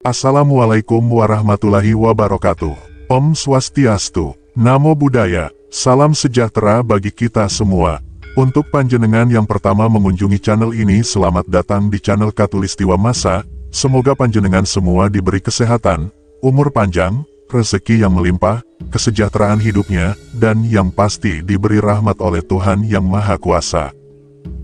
Assalamualaikum warahmatullahi wabarakatuh. Om Swastiastu, Namo Buddhaya, salam sejahtera bagi kita semua. Untuk panjenengan yang pertama mengunjungi channel ini, selamat datang di channel Khatulistiwa Masa. Semoga panjenengan semua diberi kesehatan, umur panjang, rezeki yang melimpah, kesejahteraan hidupnya, dan yang pasti diberi rahmat oleh Tuhan Yang Maha Kuasa.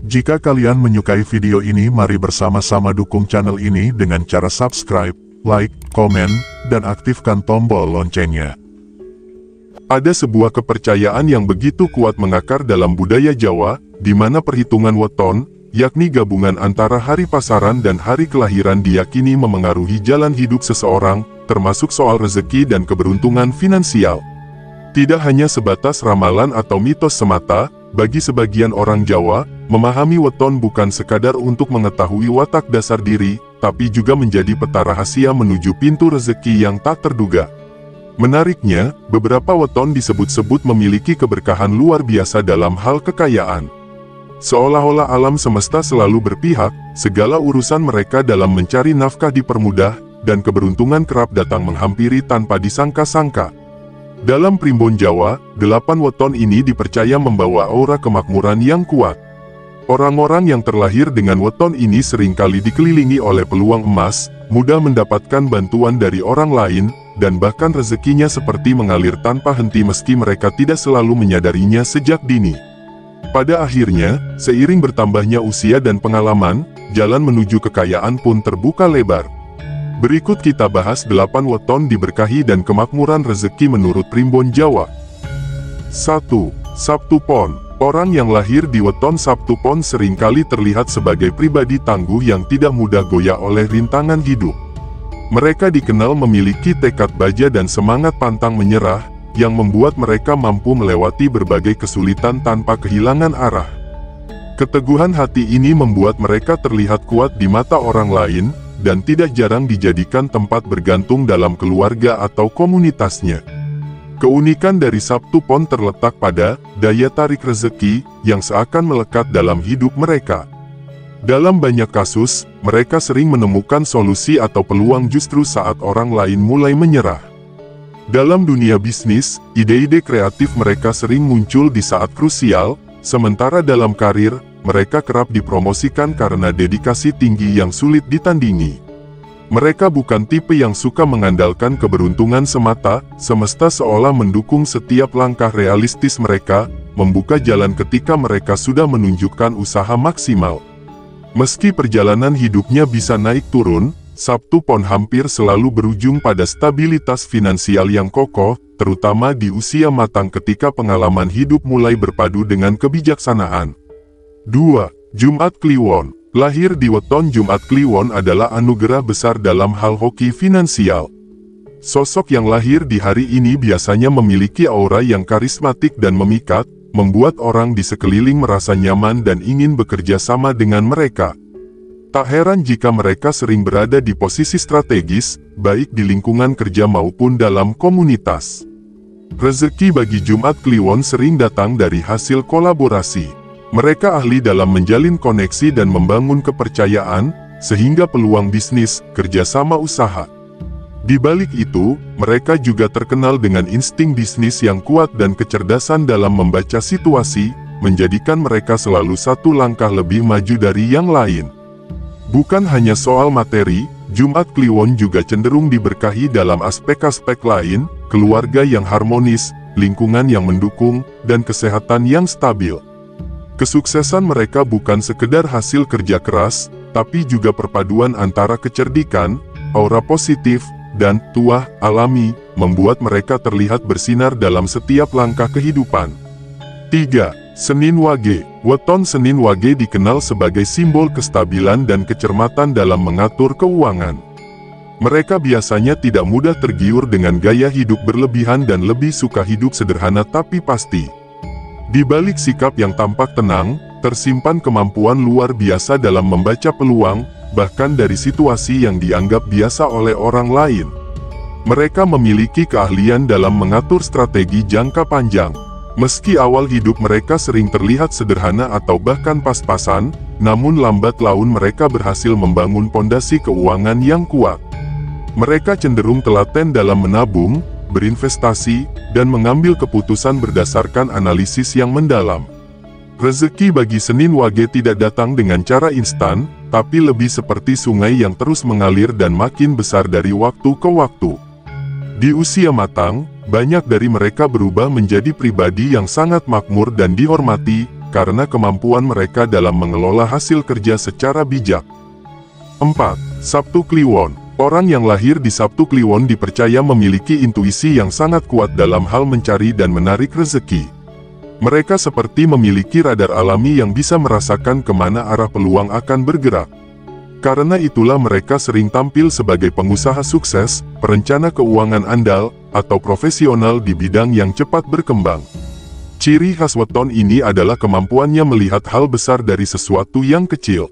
Jika kalian menyukai video ini, mari bersama-sama dukung channel ini dengan cara subscribe, like, komen, dan aktifkan tombol loncengnya. Ada sebuah kepercayaan yang begitu kuat mengakar dalam budaya Jawa, di mana perhitungan weton, yakni gabungan antara hari pasaran dan hari kelahiran, diyakini memengaruhi jalan hidup seseorang, termasuk soal rezeki dan keberuntungan finansial. Tidak hanya sebatas ramalan atau mitos semata, bagi sebagian orang Jawa, memahami weton bukan sekadar untuk mengetahui watak dasar diri, tapi juga menjadi peta rahasia menuju pintu rezeki yang tak terduga. Menariknya, beberapa weton disebut-sebut memiliki keberkahan luar biasa dalam hal kekayaan. Seolah-olah alam semesta selalu berpihak, segala urusan mereka dalam mencari nafkah dipermudah, dan keberuntungan kerap datang menghampiri tanpa disangka-sangka. Dalam primbon Jawa, 8 weton ini dipercaya membawa aura kemakmuran yang kuat. Orang-orang yang terlahir dengan weton ini seringkali dikelilingi oleh peluang emas, mudah mendapatkan bantuan dari orang lain, dan bahkan rezekinya seperti mengalir tanpa henti meski mereka tidak selalu menyadarinya sejak dini. Pada akhirnya, seiring bertambahnya usia dan pengalaman, jalan menuju kekayaan pun terbuka lebar. Berikut kita bahas 8 weton diberkahi dan kemakmuran rezeki menurut primbon Jawa. 1. Sabtu Pon. Orang yang lahir di weton Sabtu Pon seringkali terlihat sebagai pribadi tangguh yang tidak mudah goyah oleh rintangan hidup. Mereka dikenal memiliki tekad baja dan semangat pantang menyerah, yang membuat mereka mampu melewati berbagai kesulitan tanpa kehilangan arah. Keteguhan hati ini membuat mereka terlihat kuat di mata orang lain, dan tidak jarang dijadikan tempat bergantung dalam keluarga atau komunitasnya. Keunikan dari Sabtu Pon terletak pada daya tarik rezeki yang seakan melekat dalam hidup mereka. Dalam banyak kasus, mereka sering menemukan solusi atau peluang justru saat orang lain mulai menyerah. Dalam dunia bisnis, ide-ide kreatif mereka sering muncul di saat krusial, sementara dalam karir, mereka kerap dipromosikan karena dedikasi tinggi yang sulit ditandingi. Mereka bukan tipe yang suka mengandalkan keberuntungan semata, semesta seolah mendukung setiap langkah realistis mereka, membuka jalan ketika mereka sudah menunjukkan usaha maksimal. Meski perjalanan hidupnya bisa naik turun, Sabtu Pon hampir selalu berujung pada stabilitas finansial yang kokoh, terutama di usia matang ketika pengalaman hidup mulai berpadu dengan kebijaksanaan. 2. Jumat Kliwon. Lahir di weton Jumat Kliwon adalah anugerah besar dalam hal hoki finansial. Sosok yang lahir di hari ini biasanya memiliki aura yang karismatik dan memikat, membuat orang di sekeliling merasa nyaman dan ingin bekerja sama dengan mereka. Tak heran jika mereka sering berada di posisi strategis, baik di lingkungan kerja maupun dalam komunitas. Rezeki bagi Jumat Kliwon sering datang dari hasil kolaborasi. Mereka ahli dalam menjalin koneksi dan membangun kepercayaan, sehingga peluang bisnis, kerjasama usaha. Di balik itu, mereka juga terkenal dengan insting bisnis yang kuat dan kecerdasan dalam membaca situasi, menjadikan mereka selalu satu langkah lebih maju dari yang lain. Bukan hanya soal materi, Jumat Kliwon juga cenderung diberkahi dalam aspek-aspek lain, keluarga yang harmonis, lingkungan yang mendukung, dan kesehatan yang stabil. Kesuksesan mereka bukan sekedar hasil kerja keras, tapi juga perpaduan antara kecerdikan, aura positif, dan tuah alami, membuat mereka terlihat bersinar dalam setiap langkah kehidupan. 3. Senin Wage. Weton Senin Wage dikenal sebagai simbol kestabilan dan kecermatan dalam mengatur keuangan. Mereka biasanya tidak mudah tergiur dengan gaya hidup berlebihan dan lebih suka hidup sederhana tapi pasti. Di balik sikap yang tampak tenang, tersimpan kemampuan luar biasa dalam membaca peluang, bahkan dari situasi yang dianggap biasa oleh orang lain. Mereka memiliki keahlian dalam mengatur strategi jangka panjang. Meski awal hidup mereka sering terlihat sederhana atau bahkan pas-pasan, namun lambat laun mereka berhasil membangun pondasi keuangan yang kuat. Mereka cenderung telaten dalam menabung, berinvestasi, dan mengambil keputusan berdasarkan analisis yang mendalam. Rezeki bagi Senin Wage tidak datang dengan cara instan, tapi lebih seperti sungai yang terus mengalir dan makin besar dari waktu ke waktu. Di usia matang, banyak dari mereka berubah menjadi pribadi yang sangat makmur dan dihormati, karena kemampuan mereka dalam mengelola hasil kerja secara bijak. 4. Sabtu Kliwon. Orang yang lahir di Sabtu Kliwon dipercaya memiliki intuisi yang sangat kuat dalam hal mencari dan menarik rezeki. Mereka seperti memiliki radar alami yang bisa merasakan kemana arah peluang akan bergerak. Karena itulah mereka sering tampil sebagai pengusaha sukses, perencana keuangan andal, atau profesional di bidang yang cepat berkembang. Ciri khas weton ini adalah kemampuannya melihat hal besar dari sesuatu yang kecil.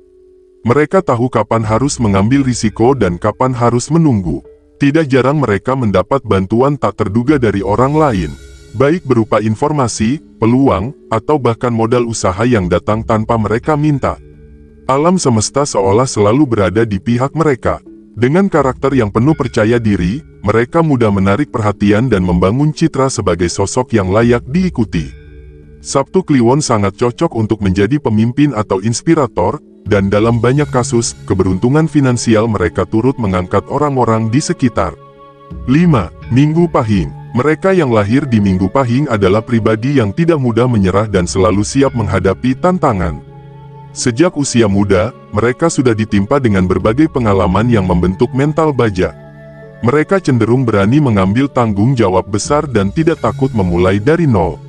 Mereka tahu kapan harus mengambil risiko dan kapan harus menunggu. Tidak jarang mereka mendapat bantuan tak terduga dari orang lain, baik berupa informasi, peluang, atau bahkan modal usaha yang datang tanpa mereka minta. Alam semesta seolah selalu berada di pihak mereka. Dengan karakter yang penuh percaya diri, mereka mudah menarik perhatian dan membangun citra sebagai sosok yang layak diikuti. Sabtu Kliwon sangat cocok untuk menjadi pemimpin atau inspirator, dan dalam banyak kasus, keberuntungan finansial mereka turut mengangkat orang-orang di sekitar. 5. Minggu Pahing. Mereka yang lahir di Minggu Pahing adalah pribadi yang tidak mudah menyerah dan selalu siap menghadapi tantangan. Sejak usia muda, mereka sudah ditimpa dengan berbagai pengalaman yang membentuk mental baja. Mereka cenderung berani mengambil tanggung jawab besar dan tidak takut memulai dari nol.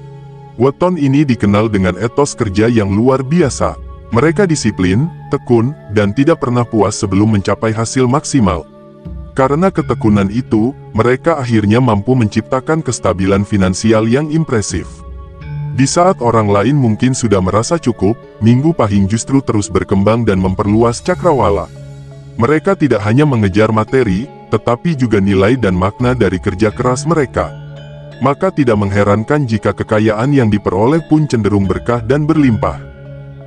Weton ini dikenal dengan etos kerja yang luar biasa. Mereka disiplin, tekun, dan tidak pernah puas sebelum mencapai hasil maksimal. Karena ketekunan itu, mereka akhirnya mampu menciptakan kestabilan finansial yang impresif. Di saat orang lain mungkin sudah merasa cukup, Minggu Pahing justru terus berkembang dan memperluas cakrawala. Mereka tidak hanya mengejar materi, tetapi juga nilai dan makna dari kerja keras mereka. Maka tidak mengherankan jika kekayaan yang diperoleh pun cenderung berkah dan berlimpah.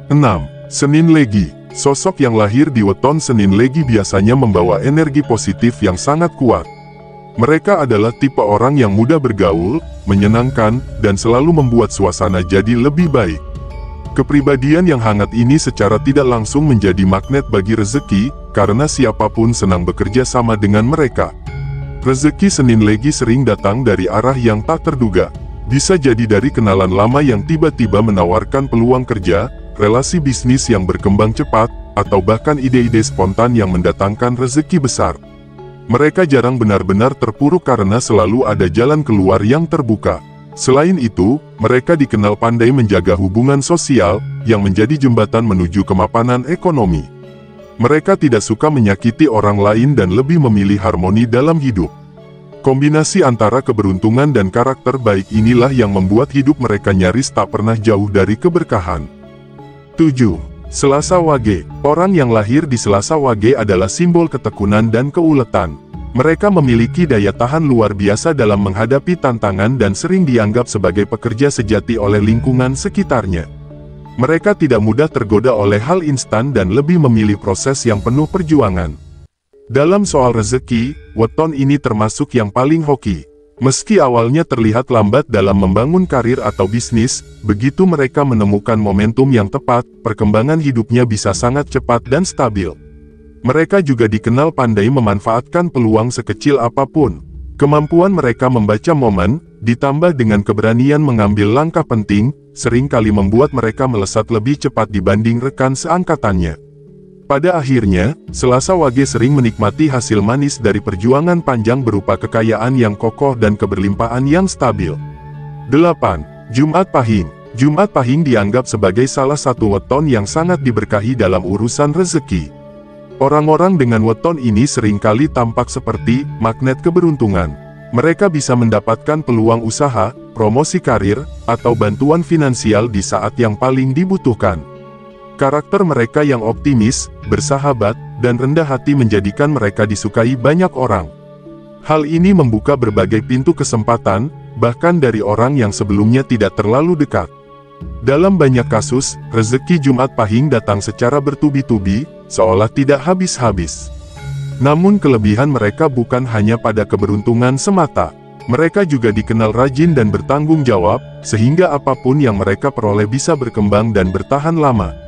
6. Senin Legi. Sosok yang lahir di weton Senin Legi biasanya membawa energi positif yang sangat kuat. Mereka adalah tipe orang yang mudah bergaul, menyenangkan, dan selalu membuat suasana jadi lebih baik. Kepribadian yang hangat ini secara tidak langsung menjadi magnet bagi rezeki, karena siapapun senang bekerja sama dengan mereka. Rezeki Senin Legi sering datang dari arah yang tak terduga. Bisa jadi dari kenalan lama yang tiba-tiba menawarkan peluang kerja, relasi bisnis yang berkembang cepat, atau bahkan ide-ide spontan yang mendatangkan rezeki besar. Mereka jarang benar-benar terpuruk karena selalu ada jalan keluar yang terbuka. Selain itu, mereka dikenal pandai menjaga hubungan sosial, yang menjadi jembatan menuju kemapanan ekonomi. Mereka tidak suka menyakiti orang lain dan lebih memilih harmoni dalam hidup. Kombinasi antara keberuntungan dan karakter baik inilah yang membuat hidup mereka nyaris tak pernah jauh dari keberkahan. 7. Selasa Wage. Orang yang lahir di Selasa Wage adalah simbol ketekunan dan keuletan. Mereka memiliki daya tahan luar biasa dalam menghadapi tantangan dan sering dianggap sebagai pekerja sejati oleh lingkungan sekitarnya. Mereka tidak mudah tergoda oleh hal instan dan lebih memilih proses yang penuh perjuangan. Dalam soal rezeki, weton ini termasuk yang paling hoki. Meski awalnya terlihat lambat dalam membangun karir atau bisnis, begitu mereka menemukan momentum yang tepat, perkembangan hidupnya bisa sangat cepat dan stabil. Mereka juga dikenal pandai memanfaatkan peluang sekecil apapun. Kemampuan mereka membaca momen, ditambah dengan keberanian mengambil langkah penting, seringkali membuat mereka melesat lebih cepat dibanding rekan seangkatannya. Pada akhirnya, Selasa Wage sering menikmati hasil manis dari perjuangan panjang berupa kekayaan yang kokoh dan keberlimpahan yang stabil. 8. Jumat Pahing. Jumat Pahing dianggap sebagai salah satu weton yang sangat diberkahi dalam urusan rezeki. Orang-orang dengan weton ini seringkali tampak seperti magnet keberuntungan. Mereka bisa mendapatkan peluang usaha, promosi karir, atau bantuan finansial di saat yang paling dibutuhkan. Karakter mereka yang optimis, bersahabat, dan rendah hati menjadikan mereka disukai banyak orang. Hal ini membuka berbagai pintu kesempatan, bahkan dari orang yang sebelumnya tidak terlalu dekat. Dalam banyak kasus, rezeki Jumat Pahing datang secara bertubi-tubi, seolah tidak habis-habis. Namun kelebihan mereka bukan hanya pada keberuntungan semata. Mereka juga dikenal rajin dan bertanggung jawab, sehingga apapun yang mereka peroleh bisa berkembang dan bertahan lama.